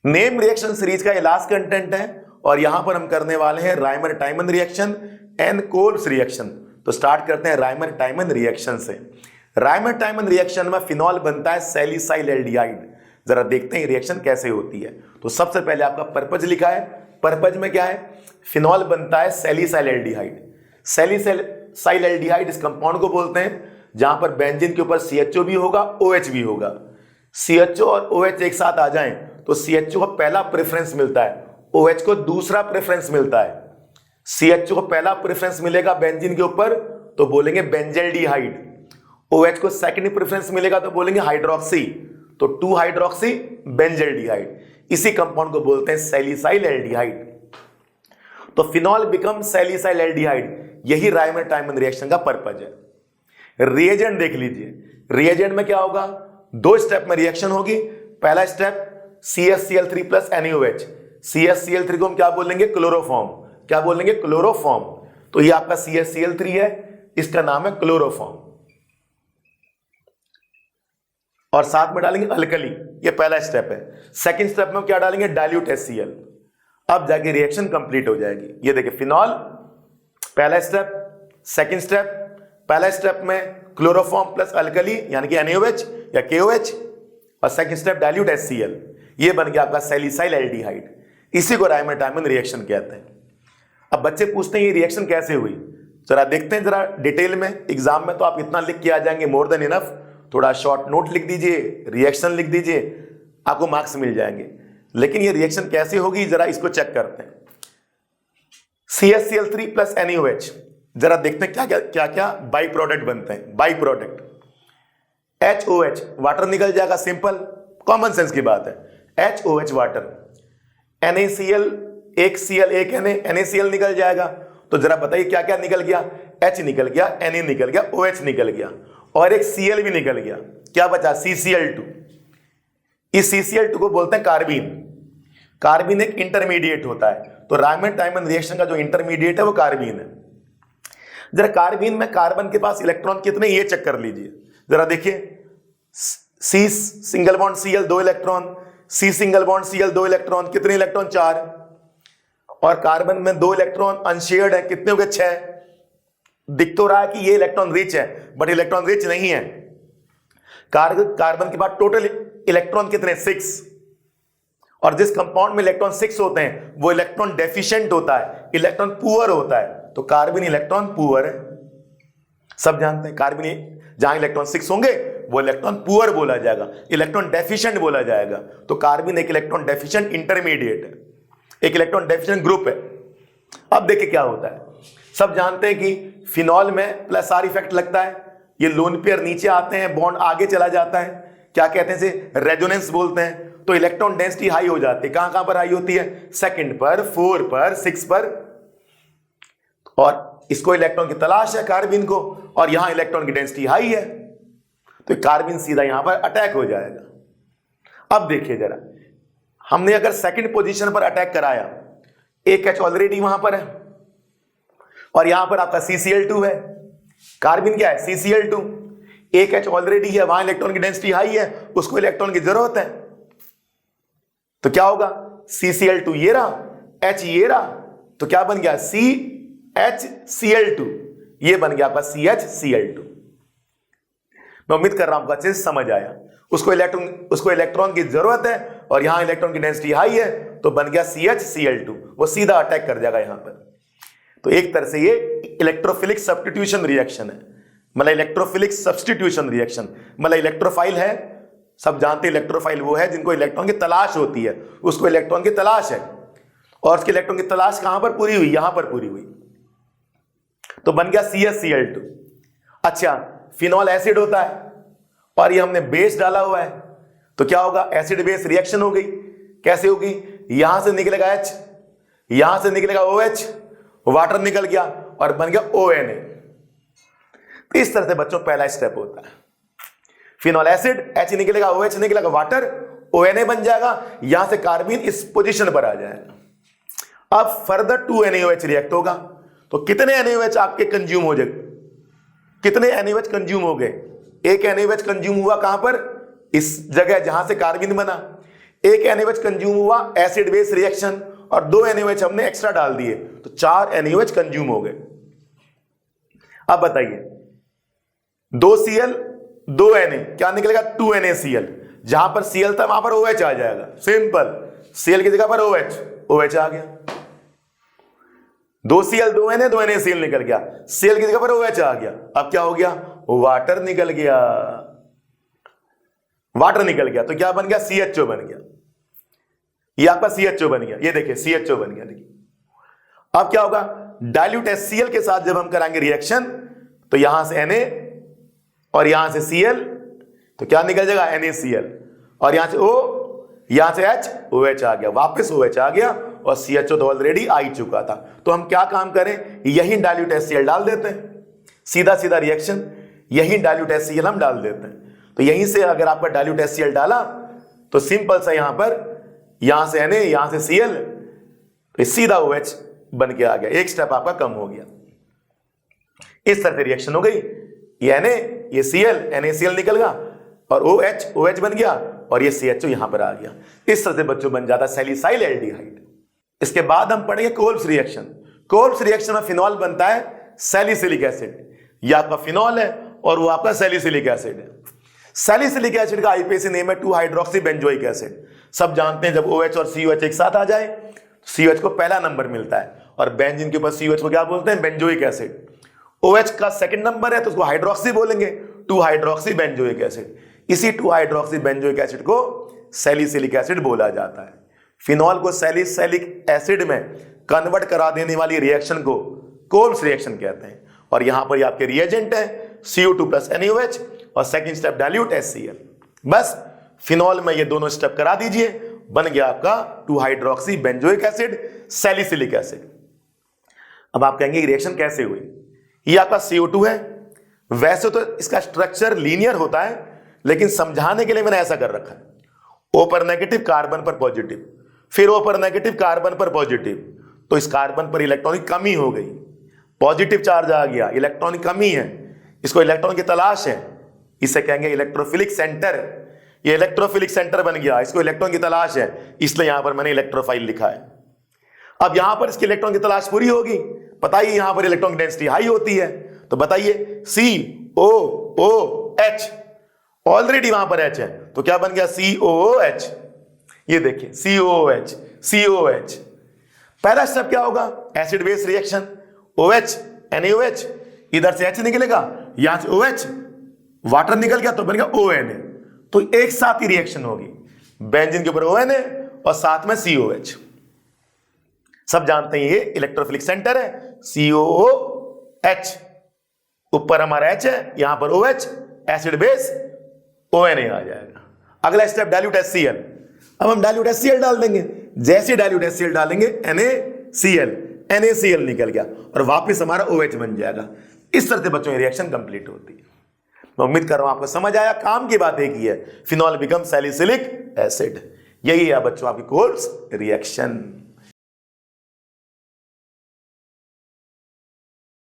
Name reaction series का ये last content है और यहां पर हम करने वाले हैं Reimer Tiemann reaction and Kolbe's reaction. तो स्टार्ट करते हैं राइमर टाइमन रिएक्शन से। राइमर टाइमन रिएक्शन में फिनॉल बनता है सैलिसाइल एल्डिहाइड। जरा देखते हैं रिएक्शन कैसे होती है। तो सबसे पहले आपका पर्पज लिखा है, पर्पज में क्या है, फिनॉल बनता है सैलिसाइल एल्डिहाइड। सैलिसाइल एल्डिहाइड इस कंपाउंड को बोलते हैं जहां पर बेंजीन के ऊपर CHO भी होगा, OH भी होगा। CHO और OH एक साथ आ जाएं तो CHO को पहला प्रेफरेंस मिलता है, OH को दूसरा प्रेफरेंस मिलता है। CHO को पहला प्रेफरेंस मिलेगा बेंजीन के ऊपर तो बोलेंगे बेंजल्डिहाइड, OH को सेकंड प्रेफरेंस मिलेगा तो बोलेंगे हाइड्रोक्सी, तो 2 हाइड्रोक्सी बेंजल्डिहाइड। इसी कंपाउंड को बोलते हैं सैलिसाइल एल्डिहाइड। तो फिनॉल बिकम सैलिसाइल एल्डिहाइड, यही राइमर टाइमन रिएक्शन का पर्पज है। रिएजेंट देख लीजिए, रिएजेंट में क्या होगा, 2 स्टेप में रिएक्शन होगी। पहला step CaCl3 plus NaOH। CaCl3 को हम क्या बोलेंगे, क्लोरोफॉर्म। क्या बोलेंगे, क्लोरोफॉर्म। तो ये आपका CaCl3 है, इसका नाम है क्लोरोफॉर्म। और साथ में डालेंगे अल्कली, ये पहला स्टेप है। सेकंड स्टेप में क्या डालेंगे, डाइल्यूट HCl। अब जाके रिएक्शन कंप्लीट हो जाएगी। ये देखिए फिनॉल पहला स्टेप, सेकंड स्टेप, पहला स्टेप में क्लोरोफॉर्म प्लस अल्कली यानी कि NaOH या KOH, और सेकंड स्टेप डाइल्यूट HCl। ये बन गया आपका सैलिसाइल एल्डिहाइड। इसी को राइमर टाइमन रिएक्शन कहते हैं। अब बच्चे पूछते हैं ये रिएक्शन कैसे हुई, जरा देखते हैं जरा डिटेल में। एग्जाम में तो आप इतना लिख के आ जाएंगे, मोर देन इनफ। थोड़ा शॉर्ट नोट लिख दीजिए, रिएक्शन लिख दीजिए, आपको मार्क्स मिल जाएंगे। लेकिन ये रिएक्शन कैसे होगी जरा इसको चेक करते हैं। CaCl3 प्लस NaOH, जरा देखते हैं क्या क्या बाई प्रोडक्ट बनते हैं। बाई प्रोडक्ट HOH, वाटर निकल जाएगा, सिंपल कॉमन सेंस की बात है। HOH वाटर, NaCl, एक Cl एक NaCl निकल जाएगा। तो जरा बताइए क्या क्या निकल गया, H निकल गया, Na निकल गया, OH निकल गया और एक Cl भी निकल गया। क्या बचा, CCl2। इस CCl2 को बोलते हैं कार्बीन। कार्बीन एक इंटरमीडिएट होता है, तो राइमर टाइमन रिएक्शन का जो इंटरमीडिएट है वो कार्बीन है। जरा कार्बीन में कार्बन के पास इलेक्ट्रॉन कितने, ये चेक कर लीजिए। जरा देखिए, C single bond Cl 2 electron, C single bond Cl 2 electron, कितने इलेक्ट्रॉन, 4। और कार्बन में 2 इलेक्ट्रॉन अनशेयर्ड है, कितने हो गए, 6। दिख तो रहा है कि ये इलेक्ट्रॉन रिच है, बट इलेक्ट्रॉन रिच नहीं है। कार्बन के बाद टोटल इलेक्ट्रॉन कितने, 6। और जिस कंपाउंड में इलेक्ट्रॉन 6 होते हैं वो इलेक्ट्रॉन डेफिशिएंट होता है, इलेक्ट्रॉन पुअर होता है। तो कार्बन इलेक्ट्रॉन पुअर है, सब जानते हैं। कार्बन जहां इलेक्ट्रॉन 6 होंगे वो इलेक्ट्रॉन पुअर बोला जाएगा, इलेक्ट्रॉन डेफिशिएंट बोला जाएगा। तो कार्बन एक इलेक्ट्रॉन डेफिशिएंट इंटरमीडिएट है, एक इलेक्ट्रॉन डेफिशिएंट ग्रुप है। अब देखिए क्या होता है, सब जानते हैं कि फिनॉल में प्लस R इफेक्ट लगता है, ये लोन पेयर नीचे आते हैं, बॉन्ड आगे चला जाता है, क्या कहते हैं इसे, रेजोनेंस बोलते हैं। तो इलेक्ट्रॉन डेंसिटी हाई हो जाती है, कहां कहां पर हाई होती है, सेकंड पर, 4 पर, 6 पर। और इसको इलेक्ट्रॉन की तलाश है कार्बन को, और यहां इलेक्ट्रॉन की डेंसिटी हाई है, तो कार्बन सीधा यहां पर अटैक हो जाएगा। अब देखिए जरा, हमने अगर सेकंड पोजीशन पर अटैक कराया, एक H ऑलरेडी वहां पर है और यहां पर आपका CCl2 है, कार्बन क्या है, CCl2, एक H ऑलरेडी है, वहां इलेक्ट्रॉन की डेंसिटी हाई है, उसको इलेक्ट्रॉन की जरूरत है। तो क्या होगा, CCl2 ये रहा, H ये रहा, तो क्या बन गया, CHCl2, ये बन गया आपका CHCl2। मैं उम्मीद कर रहा हूं आपको अच्छे से समझ आया। उसको इलेक्ट्रॉन की जरूरत है और यहां इलेक्ट्रॉन की डेंसिटी हाई है, तो बन गया CHCl2, वो सीधा अटैक कर जाएगा यहां पर। तो एक तरह से ये इलेक्ट्रोफिलिक सब्स्टिट्यूशन रिएक्शन है, मतलब इलेक्ट्रोफिलिक सब्स्टिट्यूशन रिएक्शन, मतलब इलेक्ट्रोफाइल है, सब जानते हैं इलेक्ट्रोफाइल वो है जिनको इलेक्ट्रॉन की तलाश होती है, उसको इलेक्ट्रॉन की तलाश है, और उसके इलेक्ट्रॉन की तलाश कहां पर पूरी हुई, यहां पर पूरी हुई, तो बन गया CHCl2। अच्छा, फिनॉल एसिड होता है और ये हमने बेस डाला हुआ है, तो क्या होगा, एसिड बेस रिएक्शन हो गई। कैसे होगी, यहां से निकलेगा H, यहां से निकलेगा OH, वाटर निकल गया और बन गया ONA। तो इस तरह से बच्चों पहला स्टेप होता है, फिनॉल एसिड, H निकलेगा, OH निकलेगा, वाटर, ONA बन जाएगा, यहां से कार्बन इस पोजीशन पर आ जाएगा। अब फर्दर 2 NaOH रिएक्ट होगा, तो कितने NaOH आपके कंज्यूम हो जाएंगे, कितने NaOH कंज्यूम हो गए, एक NaOH कंज्यूम हुआ कहां पर, इस जगह जहां से कार्बन बना, एक NaOH कंज्यूम हुआ एसिड बेस रिएक्शन और 2 NaOH हमने एक्स्ट्रा डाल दिए तो 4 NaOH कंज्यूम हो गए। अब बताइए 2 Cl 2 Na क्या निकलेगा 2 NaCl, जहां पर Cl था वहां पर OH आ जाएगा, सिंपल। Cl की जगह पर OH आ गया। 2 Cl 2 Na 2 NaCl निकल गया, Cl की जगह पर OH आ गया। अब क्या हो गया, वाटर निकल गया, वाटर निकल गया तो क्या बन गया, CHO बन गया। ये आपका CHO बन गया, ये देखिए CHO बन गया। देखिए अब क्या होगा, डाइल्यूट HCl के साथ जब हम कराएंगे रिएक्शन तो यहां से Na और यहां से Cl तो क्या निकल जाएगा NaCl, और यहां से O यहां से H OH आ गया, वापस OH आ गया और CHO तो ऑलरेडी आ ही चुका था। तो हम क्या काम करें, यही डाइल्यूट HCl डाल देते हैं, सीधा सीधा रिएक्शन, यही डाइल्यूट HCl हम डाल देते हैं। तो यहीं से अगर आपका डाइल्यूट HCl डाला तो सिंपल सा यहां से Na यहां से Cl तो सीधा OH बन के आ गया, एक स्टेप आपका कम हो गया। इस तरह से रिएक्शन हो गई, ये Na ये Cl NaCl निकल गया और OH बन गया और ये CHO यहां पर आ गया। इस तरह से बच्चों बन जाता सैलिसाइल एल्डिहाइड। इसके बाद हम पढ़ेंगे कोल्ब्स रिएक्शन। कोल्ब्स रिएक्शन में फिनॉल बनता है सैलिसिलिक एसिड, ये आपका फिनॉल है और वो आपका सैलिसिलिक एसिड है। सैलिसिलिक एसिड का आईपीएसी नेम है 2 हाइड्रोक्सी बेंजोइक एसिड। सब जानते हैं जब OH और COH एक साथ आ जाए COH को पहला नंबर मिलता है और बेंजीन के ऊपर COH को क्या बोलते हैं, बेंजोइक एसिड। OH का सेकंड नंबर है तो उसको हाइड्रोक्सी बोलेंगे, 2 हाइड्रोक्सी बेंजोइक एसिड। इसी 2 हाइड्रोक्सी बेंजोइक एसिड को सैलिसिलिक एसिड बोला जाता है। फिनॉल को सैलिसिलिक एसिड में कन्वर्ट करा देने वाली रिएक्शन को कोल्ब्स रिएक्शन कहते हैं। और यहां पर ये आपके रिएजेंट है CO2 प्लस NaOH और सेकंड स्टेप डाइल्यूट HCl। बस फिनॉल में ये दोनों स्टेप करा दीजिए, बन गया आपका 2 hydroxy benzoic acid salicylic acid. अब आप कहेंगे रिएक्शन कैसे हुई, ये आपका CO2 है। वैसे तो इसका स्ट्रक्चर लीनियर होता है, लेकिन समझाने के लिए मैंने ऐसा कर रखा है, O पर नेगेटिव कार्बन पर पॉजिटिव, फिर O पर नेगेटिव कार्बन पर पॉजिटिव, तो इस कार्बन पर इलेक्ट्रॉन की कमी हो गई, पॉजिटिव चार्ज आ गया, इलेक्ट्रॉन की कमी है, इसको इलेक्ट्रॉन की तलाश है, इसे कहेंगे इलेक्ट्रोफिलिक सेंटर। ये इलेक्ट्रोफिलिक सेंटर बन गया, इसको इलेक्ट्रॉन की तलाश है, इसलिए यहां पर मैंने इलेक्ट्रोफाइल लिखा है। अब यहां पर इसके इलेक्ट्रॉन की तलाश पूरी होगी, बताइए यहां पर इलेक्ट्रॉन की डेंसिटी हाई होती है, तो बताइए COOH, ऑलरेडी वहां पर H है तो क्या बन गया COOH। ये देखिए COOH। पहला स्टेप क्या होगा, acid base reaction, OH NaOH, इधर से H निकलेगा, यहां से OH, वाटर निकल गया तो बन गया ONA। तो एक साथ ही रिएक्शन होगी, बेंजीन के ऊपर ONA और साथ में COH। सब जानते हैं ये इलेक्ट्रोफिलिक सेंटर है, COOH, ऊपर हमारा H है, यहां पर OH, एसिड बेस ONA आ जाएगा। अगला स्टेप डाइल्यूट HCl। अब हम डाइल्यूट HCl डाल देंगे, जैसे डाइल्यूट HCl डालेंगे NaCl निकल गया और वापस हमारा OH बन जाएगा। इस तरह से बच्चों की रिएक्शन कंप्लीट होती है। मैं उम्मीद कर रहा हूं आपको समझ आया। काम की बात एक ही है, फिनॉल बिकम सैलिसिलिक एसिड। यही है बच्चों आपकी कोल्ब्स रिएक्शन।